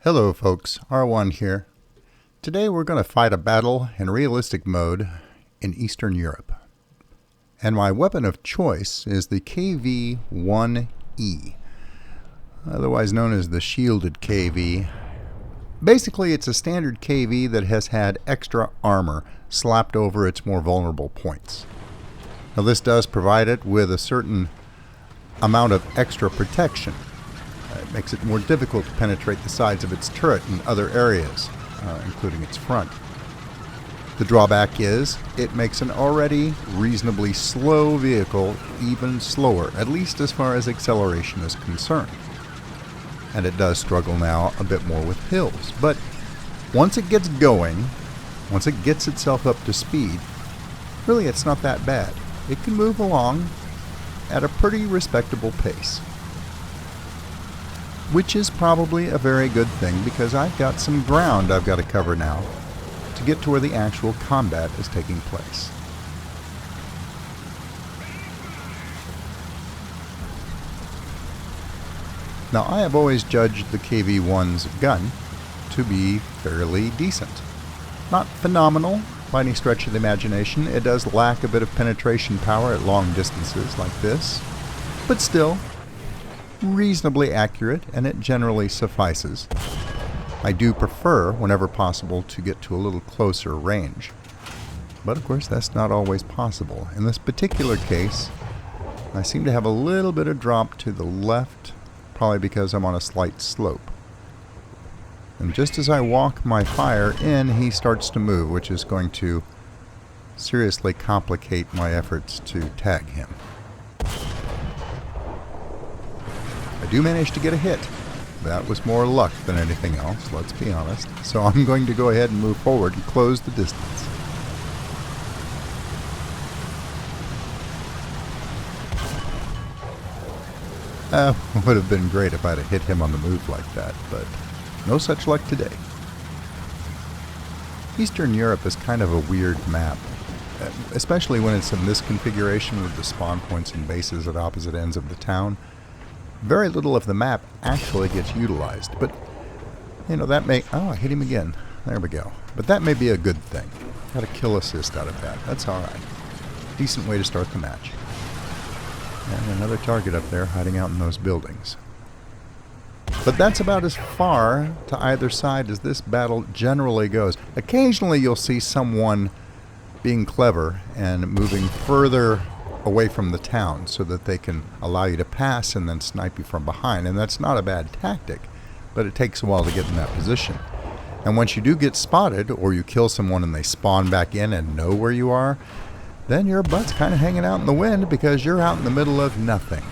Hello folks, R1 here. Today we're going to fight a battle in realistic mode in Eastern Europe. And my weapon of choice is the KV-1E, otherwise known as the shielded KV. Basically it's a standard KV that has had extra armor slapped over its more vulnerable points. Now this does provide it with a certain amount of extra protection. It makes it more difficult to penetrate the sides of its turret in other areas, including its front. The drawback is it makes an already reasonably slow vehicle even slower, at least as far as acceleration is concerned. And it does struggle now a bit more with hills. But once it gets going, once it gets itself up to speed, really it's not that bad. It can move along at a pretty respectable pace. Which is probably a very good thing because I've got some ground I've got to cover now to get to where the actual combat is taking place. Now I have always judged the KV-1's gun to be fairly decent. Not phenomenal by any stretch of the imagination. It does lack a bit of penetration power at long distances like this, but still reasonably accurate, and it generally suffices. I do prefer, whenever possible, to get to a little closer range. But of course that's not always possible. In this particular case, I seem to have a little bit of drop to the left, probably because I'm on a slight slope. And just as I walk my fire in, he starts to move, which is going to seriously complicate my efforts to tag him. I do manage to get a hit. That was more luck than anything else, let's be honest. So I'm going to go ahead and move forward and close the distance. Would have been great if I'd have hit him on the move like that, but no such luck today. Eastern Europe is kind of a weird map, especially when it's in this configuration with the spawn points and bases at opposite ends of the town. Very little of the map actually gets utilized, but you know that may... Oh, I hit him again. There we go. But that may be a good thing. Got a kill assist out of that. That's alright. Decent way to start the match. And another target up there hiding out in those buildings. But that's about as far to either side as this battle generally goes. Occasionally you'll see someone being clever and moving further away from the town so that they can allow you to pass and then snipe you from behind. And that's not a bad tactic, but it takes a while to get in that position. And once you do get spotted, or you kill someone and they spawn back in and know where you are, then your butt's kind of hanging out in the wind because you're out in the middle of nothing.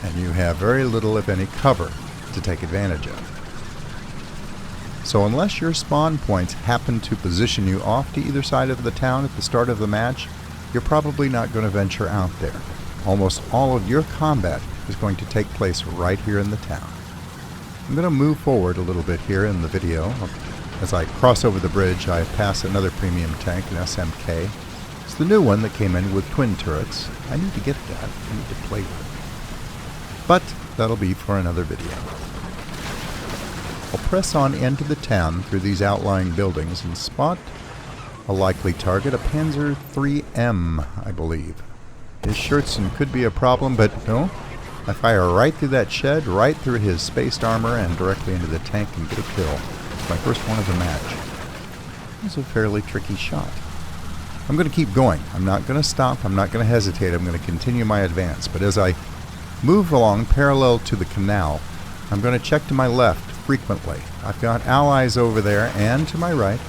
And you have very little, if any, cover to take advantage of. So unless your spawn points happen to position you off to either side of the town at the start of the match, you're probably not going to venture out there. Almost all of your combat is going to take place right here in the town. I'm going to move forward a little bit here in the video. As I cross over the bridge, I pass another premium tank, an SMK. It's the new one that came in with twin turrets. I need to get that. I need to play with it. But that'll be for another video. I'll press on into the town through these outlying buildings and spot a likely target, a Panzer IIIM, I believe. His Scherzen could be a problem, but no. I fire right through that shed, right through his spaced armor, and directly into the tank and get a kill. It's my first one of the match. It was a fairly tricky shot. I'm going to keep going. I'm not going to stop. I'm not going to hesitate. I'm going to continue my advance. But as I move along parallel to the canal, I'm going to check to my left frequently. I've got allies over there and to my right.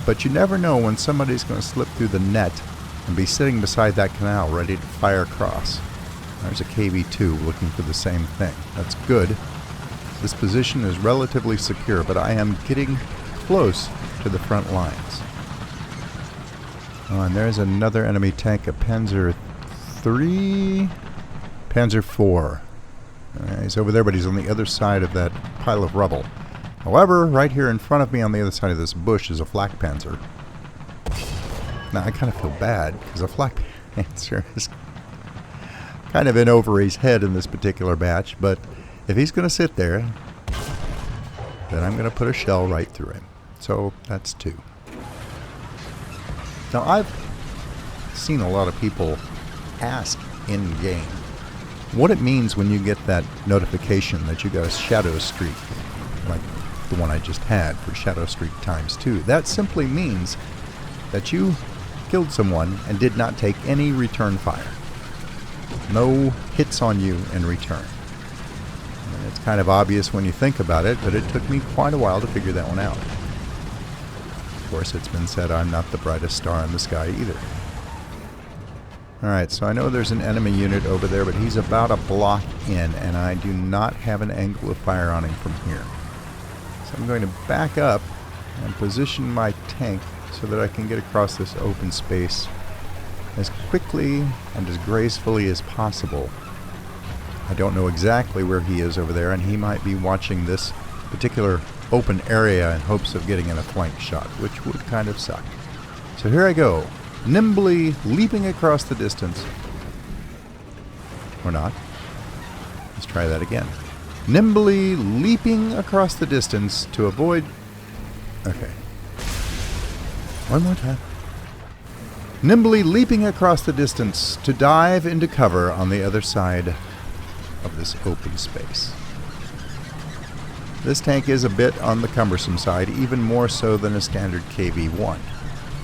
But you never know when somebody's going to slip through the net and be sitting beside that canal ready to fire across. There's a KV-2 looking for the same thing. That's good. This position is relatively secure, but I am getting close to the front lines. Oh, and there's another enemy tank, a Panzer III? Panzer IV. He's over there, but he's on the other side of that pile of rubble. However, right here in front of me on the other side of this bush is a flak panzer. Now, I kind of feel bad because a flak panzer is kind of in over his head in this particular batch, but if he's going to sit there, then I'm going to put a shell right through him. So that's 2. Now I've seen a lot of people ask in-game what it means when you get that notification that you got a shadow streak, like the one I just had for shadow streak ×2. That simply means that you killed someone and did not take any return fire. No hits on you in return. And it's kind of obvious when you think about it, but it took me quite a while to figure that one out. Of course, it's been said I'm not the brightest star in the sky either. Alright, so I know there's an enemy unit over there, but he's about a block in, and I do not have an angle of fire on him from here. So I'm going to back up and position my tank so that I can get across this open space as quickly and as gracefully as possible. I don't know exactly where he is over there, and he might be watching this particular open area in hopes of getting in a flank shot, which would kind of suck. So here I go, nimbly leaping across the distance. Or not. Let's try that again. Nimbly leaping across the distance to avoid... Okay. One more time. Nimbly leaping across the distance to dive into cover on the other side of this open space. This tank is a bit on the cumbersome side, even more so than a standard KV-1.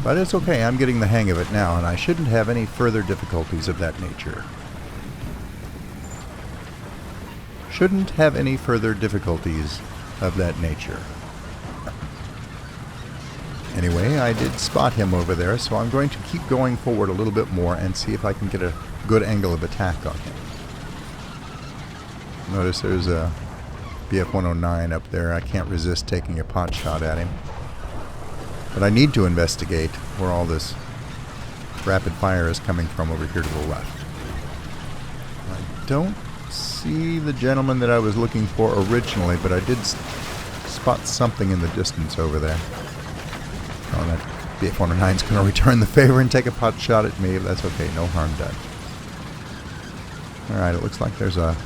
But it's okay, I'm getting the hang of it now, and I shouldn't have any further difficulties of that nature. Shouldn't have any further difficulties of that nature. Anyway, I did spot him over there, so I'm going to keep going forward a little bit more and see if I can get a good angle of attack on him. Notice there's a BF-109 up there. I can't resist taking a pot shot at him. But I need to investigate where all this rapid fire is coming from over here to the left. I don't see the gentleman that I was looking for originally, but I did spot something in the distance over there. Oh, that BF-109 is going to return the favor and take a pot shot at me. That's okay, no harm done. Alright, it looks like there's a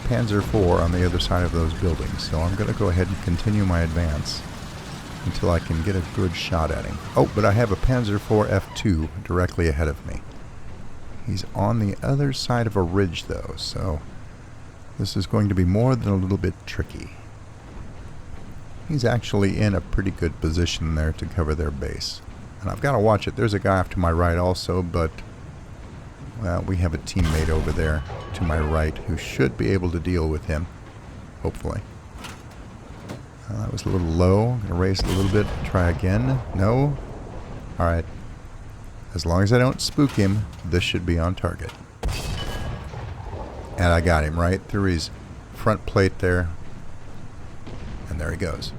Panzer IV on the other side of those buildings, so I'm going to go ahead and continue my advance until I can get a good shot at him. Oh, but I have a Panzer IV F2 directly ahead of me. He's on the other side of a ridge, though, so this is going to be more than a little bit tricky. He's actually in a pretty good position there to cover their base. And I've got to watch it. There's a guy off to my right also, but well, we have a teammate over there to my right who should be able to deal with him, hopefully. That was a little low. I'm going to raise it a little bit. Try again. No? Alright. As long as I don't spook him, this should be on target. And I got him right through his front plate there. And there he goes.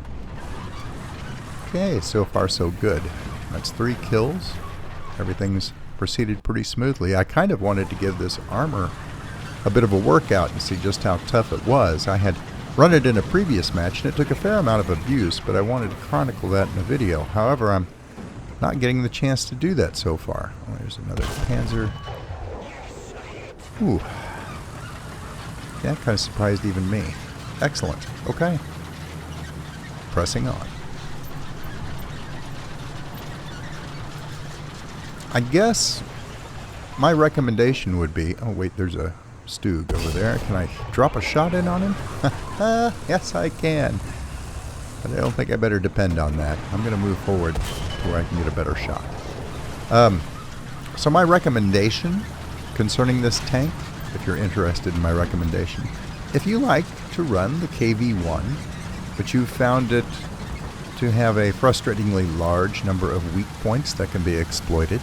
Okay, so far so good. That's 3 kills. Everything's proceeded pretty smoothly. I kind of wanted to give this armor a bit of a workout and see just how tough it was. I had run it in a previous match and it took a fair amount of abuse, but I wanted to chronicle that in a video. However, I'm not getting the chance to do that so far. Oh, there's another Panzer. Ooh. That kind of surprised even me. Excellent. Okay. Pressing on. I guess my recommendation would be... Oh, wait, there's a Stug over there. Can I drop a shot in on him? Yes, I can. But I don't think I better depend on that. I'm going to move forward to where I can get a better shot. So my recommendation concerning this tank, if you're interested in my recommendation, if you like to run the KV-1, but you found it to have a frustratingly large number of weak points that can be exploited,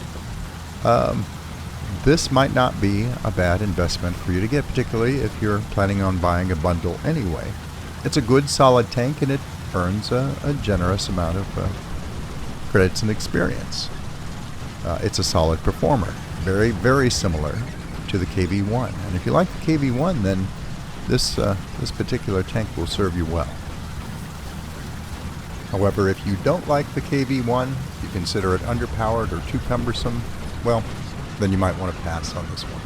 this might not be a bad investment for you to get, particularly if you're planning on buying a bundle anyway. It's a good, solid tank, and it earns a generous amount of credits and experience. It's a solid performer, very, very similar to the KV-1. And if you like the KV-1, then this particular tank will serve you well. However, if you don't like the KV-1, you consider it underpowered or too cumbersome, well, then you might want to pass on this one.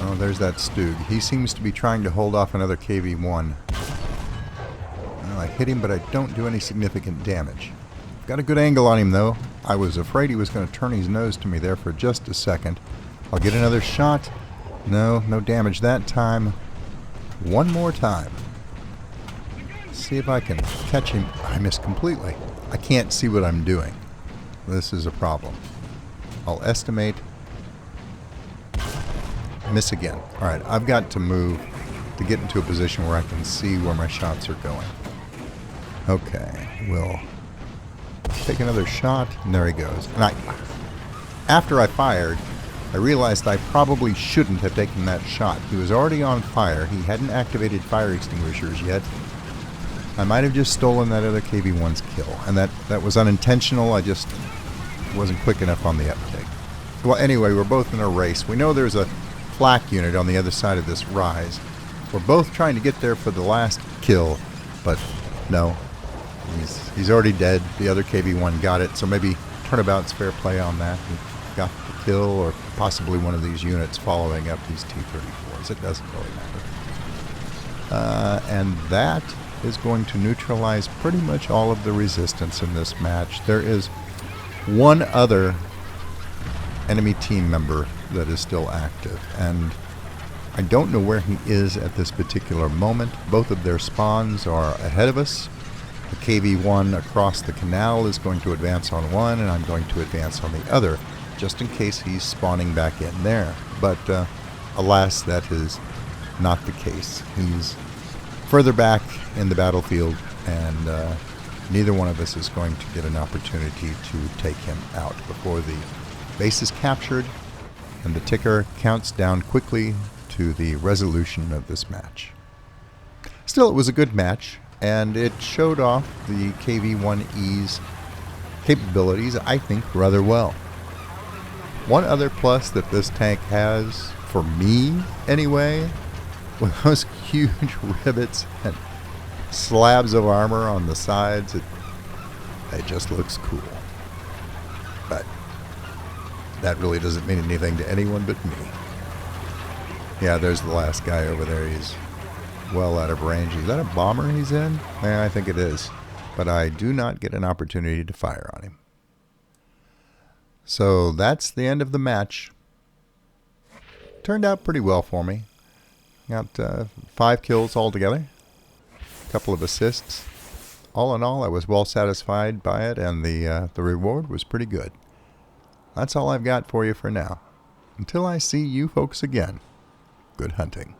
Oh, there's that Stug. He seems to be trying to hold off another KV-1. Well, I hit him, but I don't do any significant damage. Got a good angle on him, though. I was afraid he was going to turn his nose to me there for just a second. I'll get another shot. No damage that time. One more time. See if I can catch him. I missed completely. I can't see what I'm doing. This is a problem. I'll estimate. Miss again. Alright, I've got to move to get into a position where I can see where my shots are going. Okay, we'll take another shot, and there he goes. And after I fired, I realized I probably shouldn't have taken that shot. He was already on fire. He hadn't activated fire extinguishers yet. I might have just stolen that other KV-1's kill, and that was unintentional. I just wasn't quick enough on the uptake. Well, anyway, we're both in a race. We know there's a flak unit on the other side of this rise. We're both trying to get there for the last kill, but no. He's already dead. The other KV-1 got it, so maybe turnabout's fair play on that. He got the kill, or possibly one of these units following up these T-34s. It doesn't really matter. And that is going to neutralize pretty much all of the resistance in this match. There is one other enemy team member that is still active, and I don't know where he is at this particular moment. Both of their spawns are ahead of us. The KV-1 across the canal is going to advance on one, and I'm going to advance on the other, just in case he's spawning back in there. But alas, that is not the case. He's further back in the battlefield, and neither one of us is going to get an opportunity to take him out before the base is captured, and the ticker counts down quickly to the resolution of this match. Still, it was a good match, and it showed off the KV-1E's capabilities, I think, rather well. One other plus that this tank has, for me anyway, with those huge rivets and slabs of armor on the sides, it just looks cool. But that really doesn't mean anything to anyone but me. Yeah, there's the last guy over there. He's well out of range. Is that a bomber he's in? Yeah, I think it is. But I do not get an opportunity to fire on him. So that's the end of the match. Turned out pretty well for me. Got 5 kills altogether. A couple of assists. All in all, I was well satisfied by it, and the reward was pretty good. That's all I've got for you for now. Until I see you folks again, good hunting.